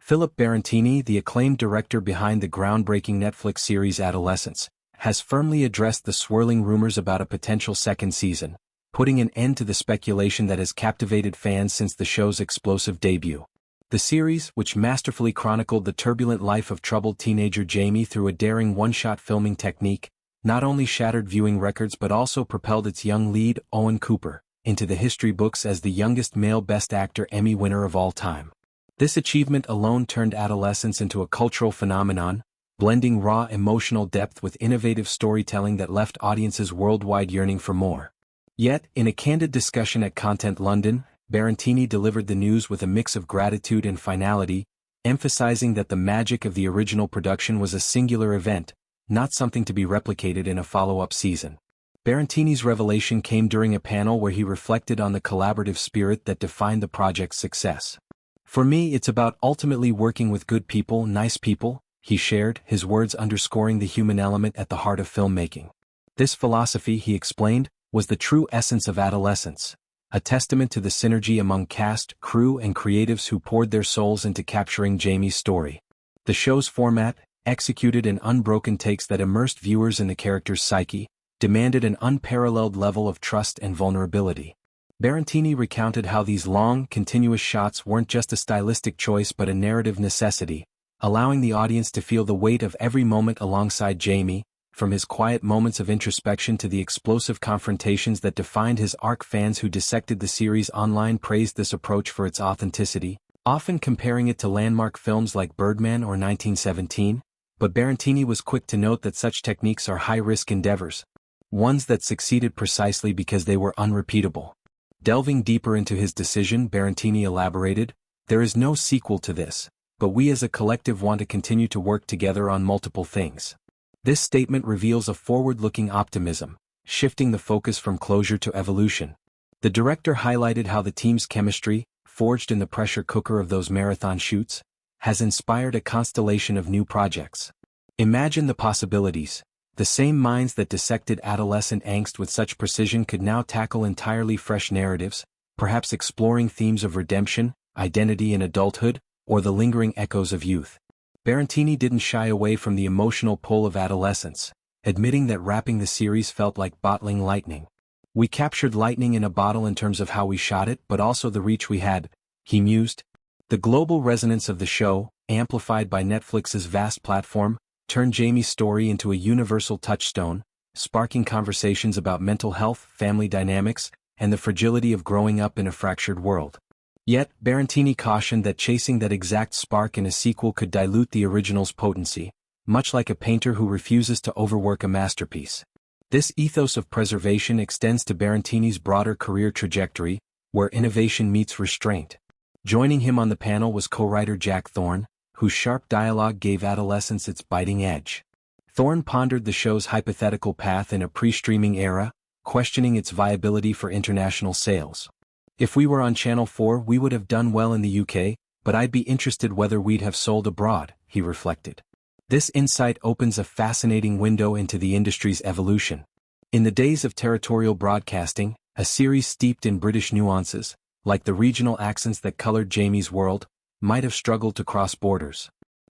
Philip Barantini, the acclaimed director behind the groundbreaking Netflix series Adolescence, has firmly addressed the swirling rumors about a potential second season, putting an end to the speculation that has captivated fans since the show's explosive debut. The series, which masterfully chronicled the turbulent life of troubled teenager Jamie through a daring one-shot filming technique, not only shattered viewing records but also propelled its young lead, Owen Cooper, into the history books as the youngest male Best Actor Emmy winner of all time. This achievement alone turned Adolescence into a cultural phenomenon, blending raw emotional depth with innovative storytelling that left audiences worldwide yearning for more. Yet, in a candid discussion at Content London, Barantini delivered the news with a mix of gratitude and finality, emphasizing that the magic of the original production was a singular event, not something to be replicated in a follow-up season. Barantini's revelation came during a panel where he reflected on the collaborative spirit that defined the project's success. "For me, it's about ultimately working with good people, nice people," he shared, his words underscoring the human element at the heart of filmmaking. This philosophy, he explained, was the true essence of Adolescence, a testament to the synergy among cast, crew, and creatives who poured their souls into capturing Jamie's story. The show's format, executed in unbroken takes that immersed viewers in the character's psyche, demanded an unparalleled level of trust and vulnerability. Barantini recounted how these long, continuous shots weren't just a stylistic choice but a narrative necessity, allowing the audience to feel the weight of every moment alongside Jamie, from his quiet moments of introspection to the explosive confrontations that defined his arc. Fans who dissected the series online praised this approach for its authenticity, often comparing it to landmark films like Birdman or 1917, but Barantini was quick to note that such techniques are high-risk endeavors, ones that succeeded precisely because they were unrepeatable. Delving deeper into his decision, Barantini elaborated, "There is no sequel to this, but we as a collective want to continue to work together on multiple things." This statement reveals a forward-looking optimism, shifting the focus from closure to evolution. The director highlighted how the team's chemistry, forged in the pressure cooker of those marathon shoots, has inspired a constellation of new projects. "Imagine the possibilities. The same minds that dissected adolescent angst with such precision could now tackle entirely fresh narratives, perhaps exploring themes of redemption, identity in adulthood, or the lingering echoes of youth." Barantini didn't shy away from the emotional pull of Adolescence, admitting that wrapping the series felt like bottling lightning. "We captured lightning in a bottle in terms of how we shot it, but also the reach we had," he mused. The global resonance of the show, amplified by Netflix's vast platform, turned Jamie's story into a universal touchstone, sparking conversations about mental health, family dynamics, and the fragility of growing up in a fractured world. Yet, Barantini cautioned that chasing that exact spark in a sequel could dilute the original's potency, much like a painter who refuses to overwork a masterpiece. This ethos of preservation extends to Barantini's broader career trajectory, where innovation meets restraint. Joining him on the panel was co-writer Jack Thorne, whose sharp dialogue gave Adolescence its biting edge. Thorne pondered the show's hypothetical path in a pre-streaming era, questioning its viability for international sales. "If we were on Channel 4 we would have done well in the UK, but I'd be interested whether we'd have sold abroad," he reflected. This insight opens a fascinating window into the industry's evolution. In the days of territorial broadcasting, a series steeped in British nuances, like the regional accents that colored Jamie's world, might have struggled to cross borders.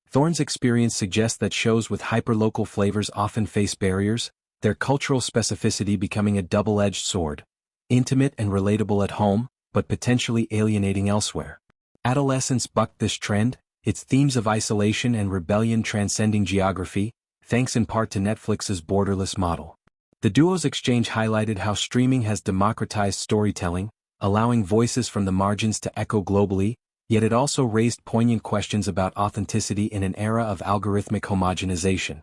Thorne's experience suggests that shows with hyperlocal flavors often face barriers, their cultural specificity becoming a double-edged sword, intimate and relatable at home, but potentially alienating elsewhere. Adolescence bucked this trend, its themes of isolation and rebellion transcending geography, thanks in part to Netflix's borderless model. The duo's exchange highlighted how streaming has democratized storytelling, allowing voices from the margins to echo globally, yet it also raised poignant questions about authenticity in an era of algorithmic homogenization.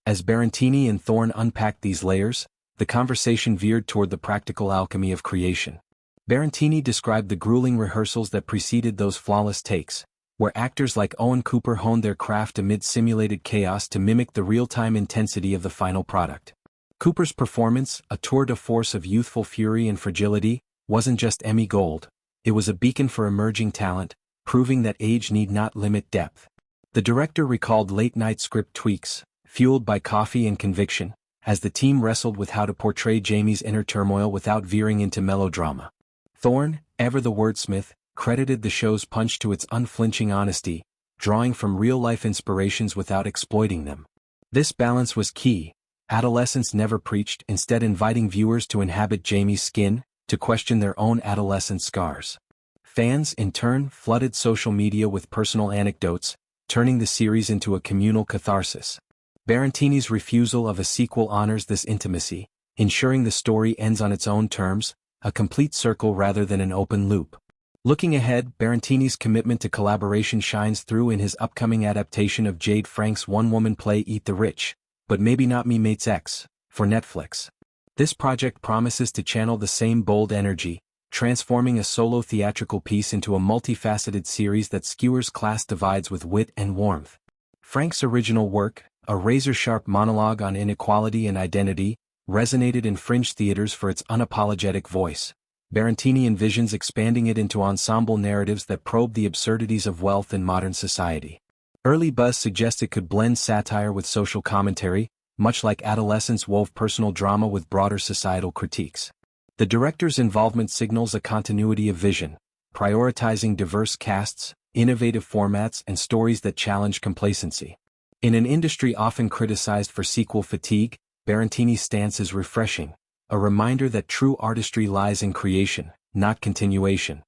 As Barantini and Thorne unpacked these layers, the conversation veered toward the practical alchemy of creation. Barantini described the grueling rehearsals that preceded those flawless takes, where actors like Owen Cooper honed their craft amid simulated chaos to mimic the real-time intensity of the final product. Cooper's performance, a tour de force of youthful fury and fragility, wasn't just Emmy gold, it was a beacon for emerging talent, proving that age need not limit depth. The director recalled late-night script tweaks, fueled by coffee and conviction, as the team wrestled with how to portray Jamie's inner turmoil without veering into melodrama. Thorne, ever the wordsmith, credited the show's punch to its unflinching honesty, drawing from real-life inspirations without exploiting them. This balance was key. Adolescence never preached, instead inviting viewers to inhabit Jamie's skin, to question their own adolescent scars. Fans, in turn, flooded social media with personal anecdotes, turning the series into a communal catharsis. Barantini's refusal of a sequel honors this intimacy, ensuring the story ends on its own terms, a complete circle rather than an open loop. Looking ahead, Barantini's commitment to collaboration shines through in his upcoming adaptation of Jade Frank's one-woman play Eat the Rich, But Maybe Not Me Mates X, for Netflix. This project promises to channel the same bold energy, transforming a solo theatrical piece into a multifaceted series that skewers class divides with wit and warmth. Frank's original work, a razor-sharp monologue on inequality and identity, resonated in fringe theaters for its unapologetic voice. Barantini envisions expanding it into ensemble narratives that probe the absurdities of wealth in modern society. Early buzz suggests it could blend satire with social commentary, much like Adolescence wove personal drama with broader societal critiques. The director's involvement signals a continuity of vision, prioritizing diverse casts, innovative formats and stories that challenge complacency. In an industry often criticized for sequel fatigue, Barantini's stance is refreshing, a reminder that true artistry lies in creation, not continuation.